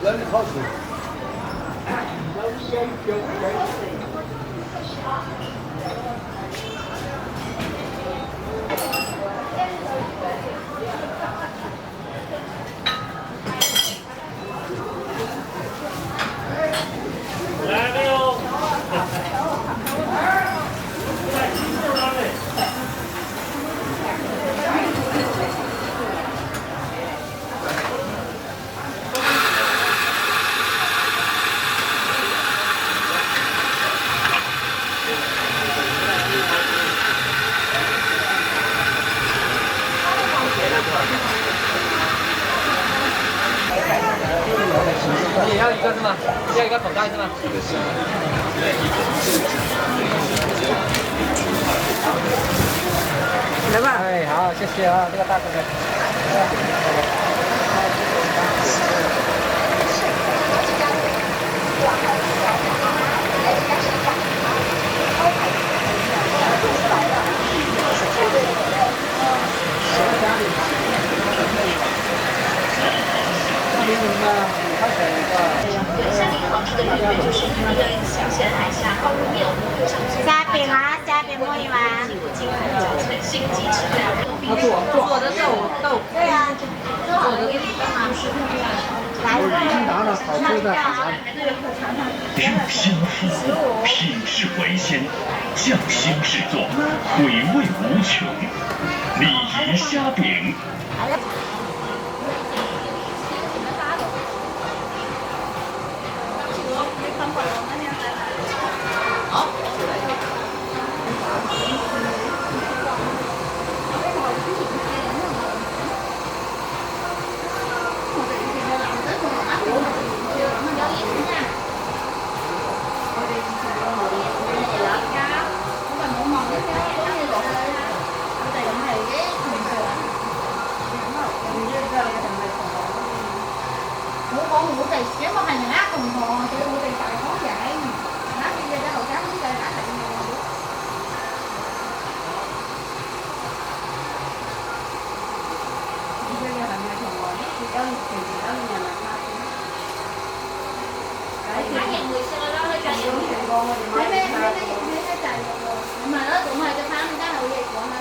人好吃。来没有？你要一个是吗？要一个口袋是吗？来吧。哎，好，谢谢啊，这个大哥哥。山里好吃的日月就是一个小咸海虾烤肉面，虾饼啊，虾饼摸一碗。金牌饺子、新鸡翅料，做的豆。对啊，做的给你干嘛？来，拿了好吃的海产。调香馥，品质为先，匠心制作，回味无穷。礼仪虾饼。我哋因為係人呃同學，所以我哋大講嘢，啱啲嘅後生啲嘅打嚟嘅。呢個係咪同學？你講平時講人嚟拍嘅。睇型回事啦，佢就要全部我哋買咩就係喎，唔係咯，咁係就貪家好嘢講啦。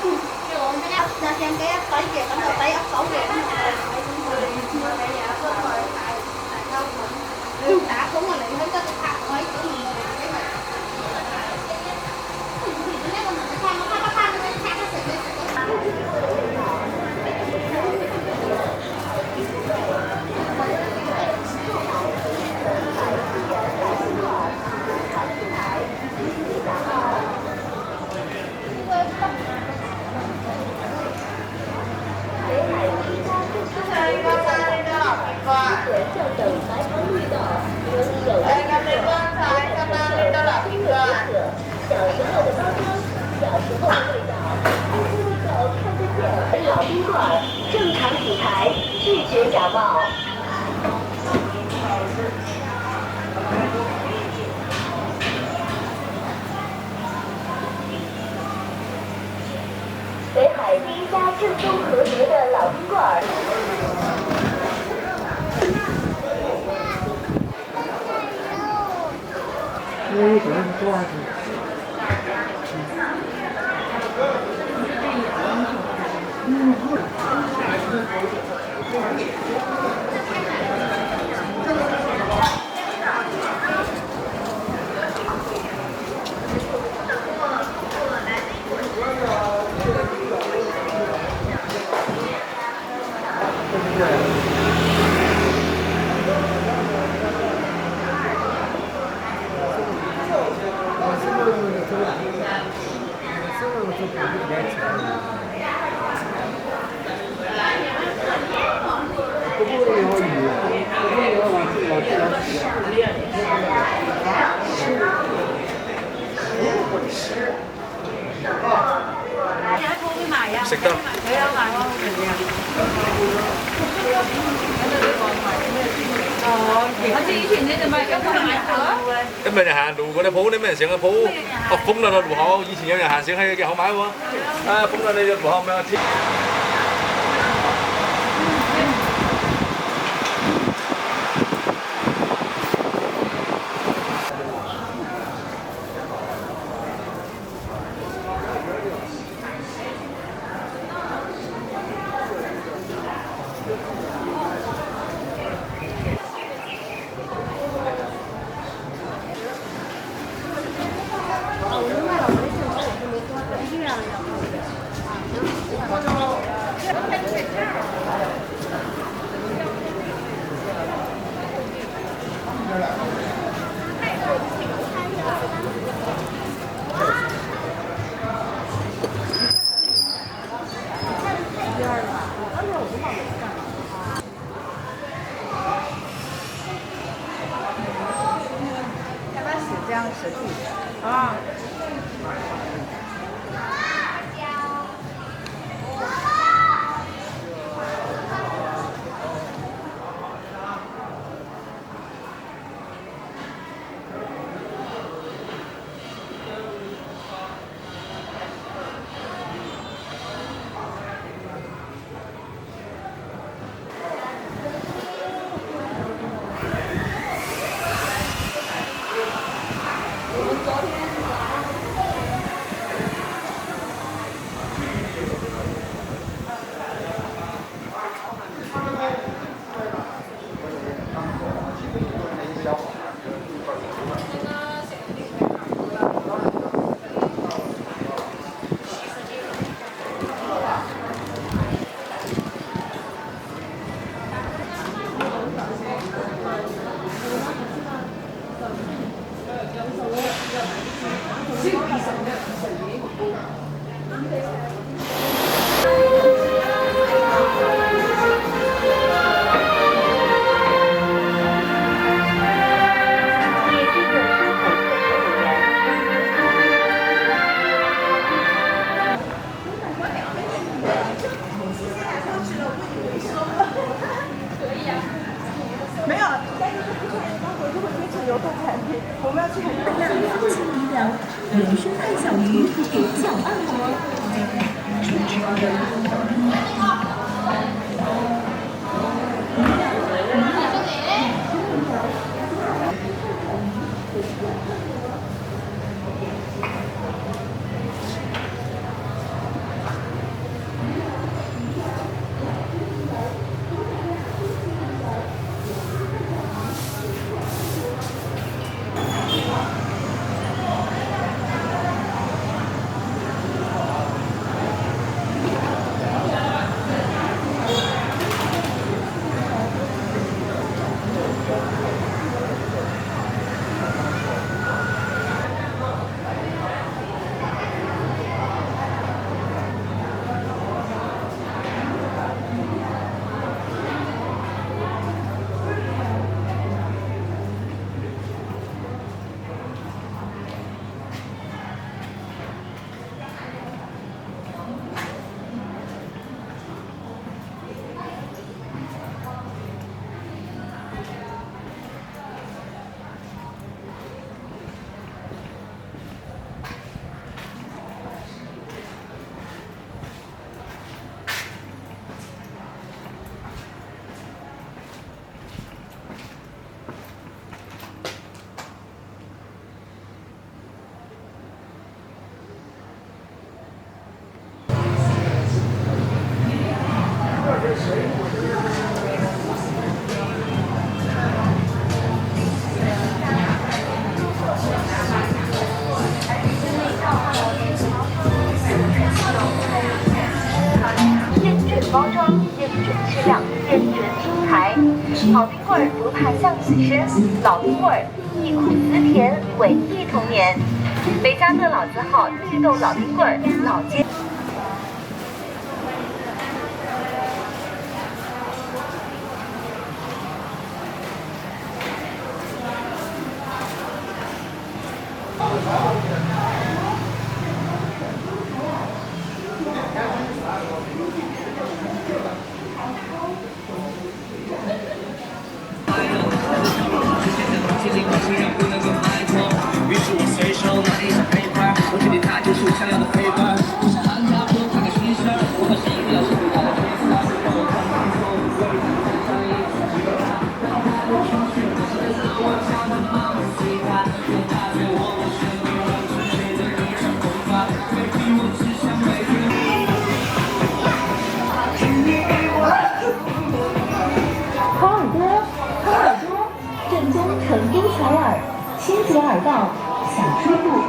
叫我咩啊？就上幾一鬼嘅，咁就俾一手嘅，咁就俾嘢幫佢大溝盤。你打工啊，你喺得拍我喺嗰面嘅嘛？呢個唔係拍我拍咁樣拍得食你食到。老宾馆正常洗牌，拒绝假冒。北海第一家正宗合格的老宾馆。我可能多少钱？食得。我知以前你哋咪咁買咗。咁咪就行路嗰啲鋪，你咩成個鋪封咗路口，以前有人行上去嘅好買喎。封咗你路口咩？这样实体啊。没有，但是这不是他回去会推出流动产品，我们要去很多让风轻一凉，原生态小鱼给脚按摩。包装认准质量，认准品牌。好冰棍儿不怕巷子深，老冰棍儿忆苦思甜，回忆童年。北加乐老字号绿豆老冰棍儿，老街。新泽尔道小吃部。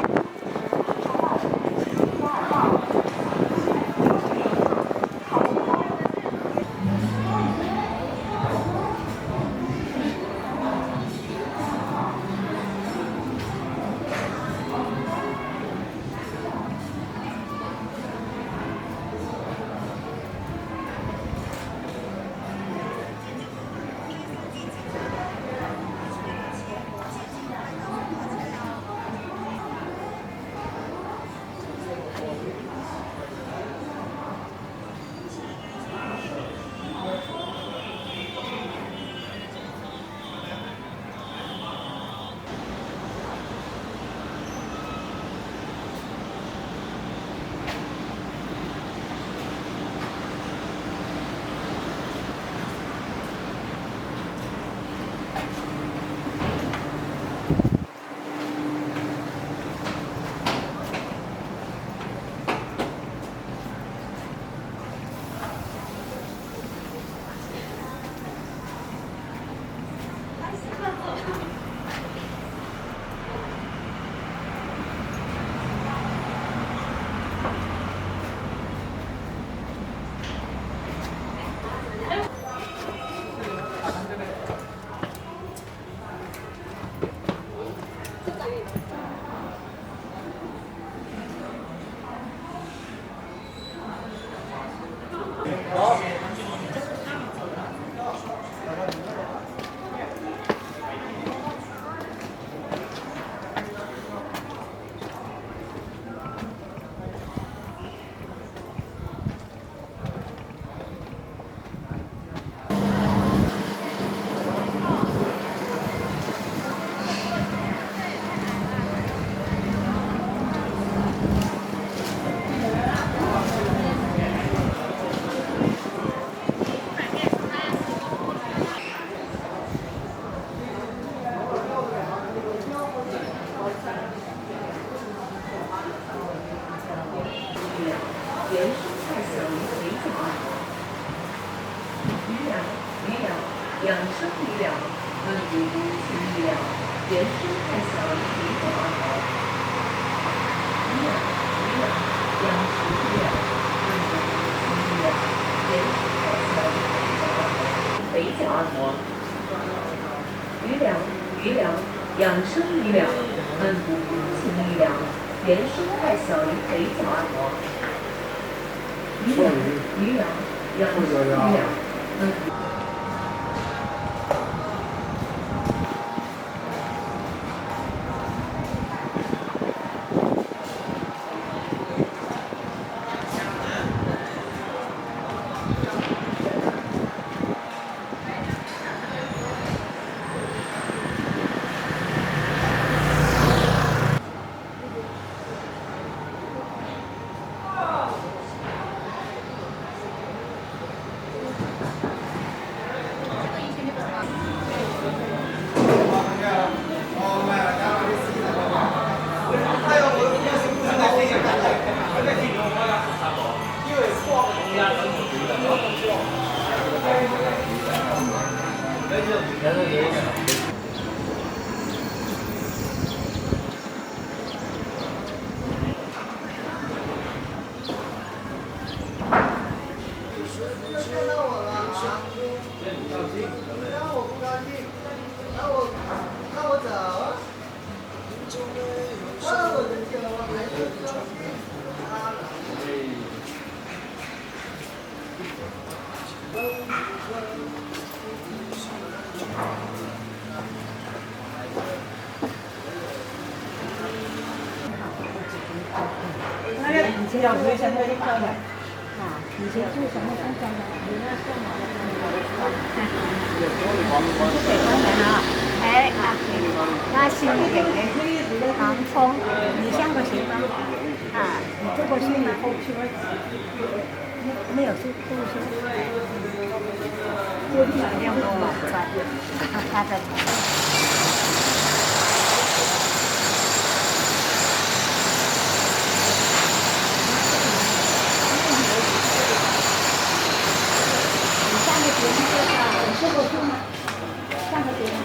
养生鱼疗，温补工情鱼疗，原生态小鱼肥脚按摩。鱼疗，养生鱼疗，温补工情鱼疗，原生态小鱼肥脚按摩。鱼疗，养生鱼疗，温补工情鱼疗，原生态小鱼肥脚按摩。鱼疗，养生鱼疗，温补。以前要学现在就漂亮。以前做什么工作的？你那做哪个北方人啊，哎啊，那新一点的唐风，你像个谁吗？啊，你做过训吗？没有做过训。练过吗？他在。你做过书吗？上过学吗？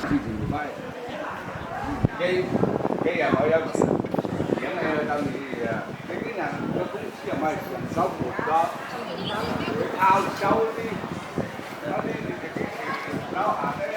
最近就买，给养老要吃，养来当地啊，这个人这东西要买少不少，好小的，小的老下的要。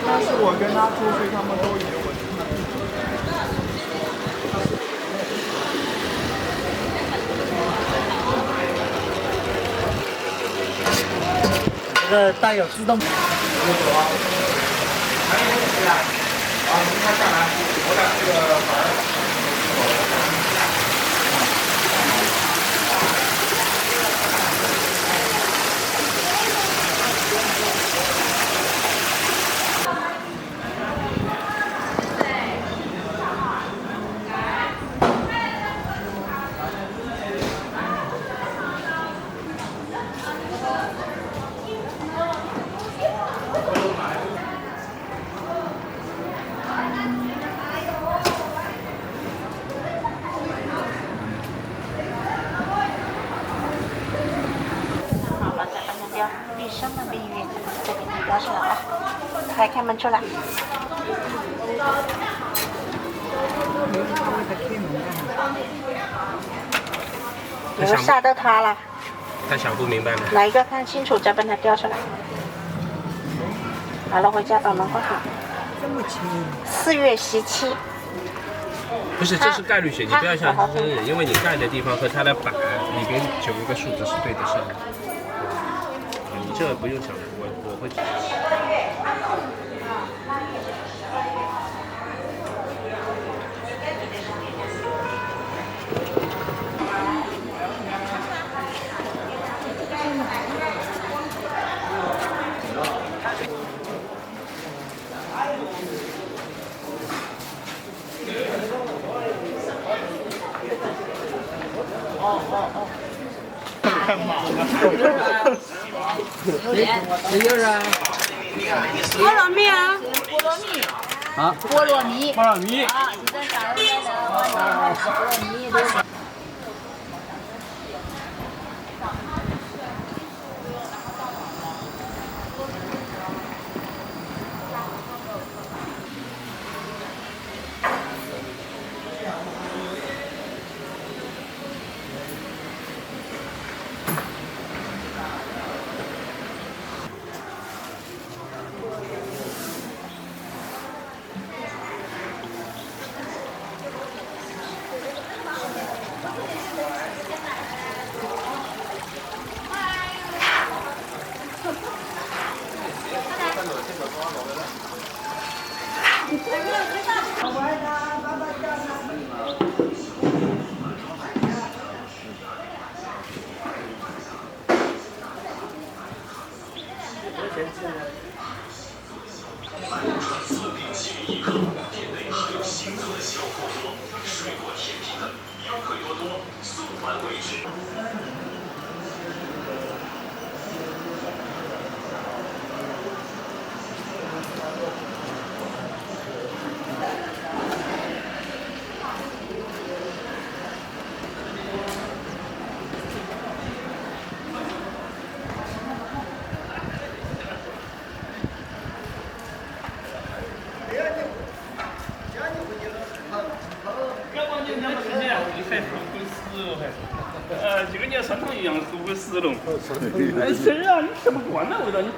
但是我跟他出去，他们都以为我是他。这个带有自动。他下来，我俩这个反而。闭上了闭月，再给你标出来啊！开门出来。楼下都塌了。他想不明白吗？哪一个看清楚，再把它调出来。好了，回家把门关好。这么轻。4月17。不是，这是概率学，你不要相信，因为你盖的地方和它的板里边9个数字是对得上的。你这不用想，我会。干嘛呢？有人。菠萝蜜啊！菠萝蜜。啊？菠萝蜜。菠萝蜜。啊，你在啥时候来的？菠萝蜜的。这个你要山东一样是不会死了。哎，是啊，你吃不惯那味道，你。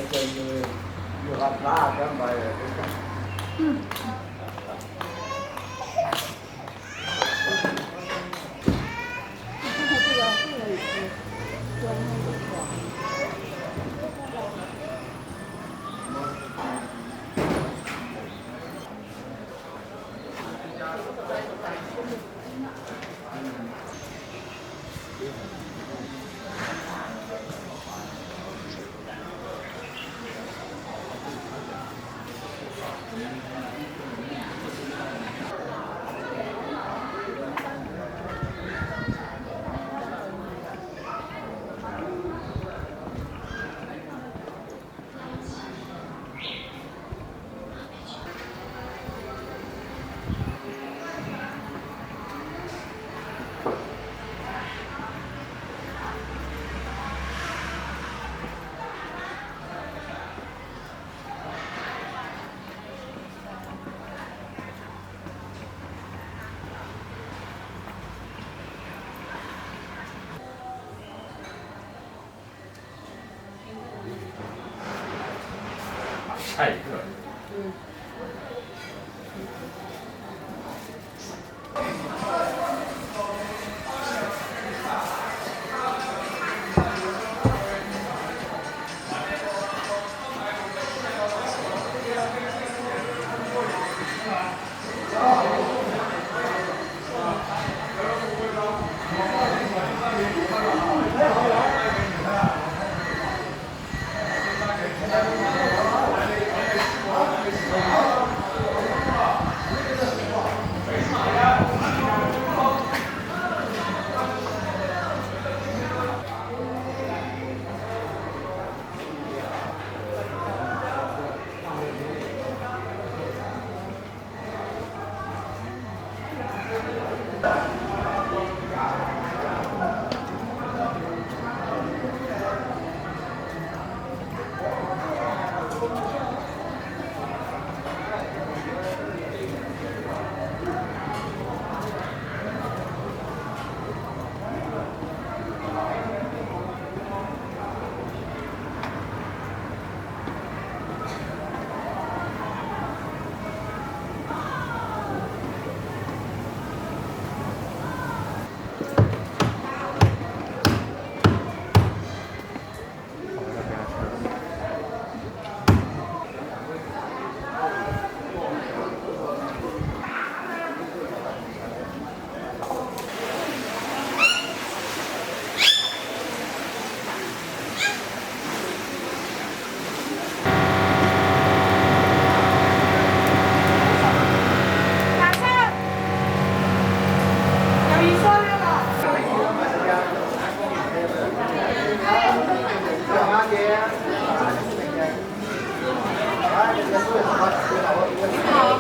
就有他拉干嘛呀？菜一个。好，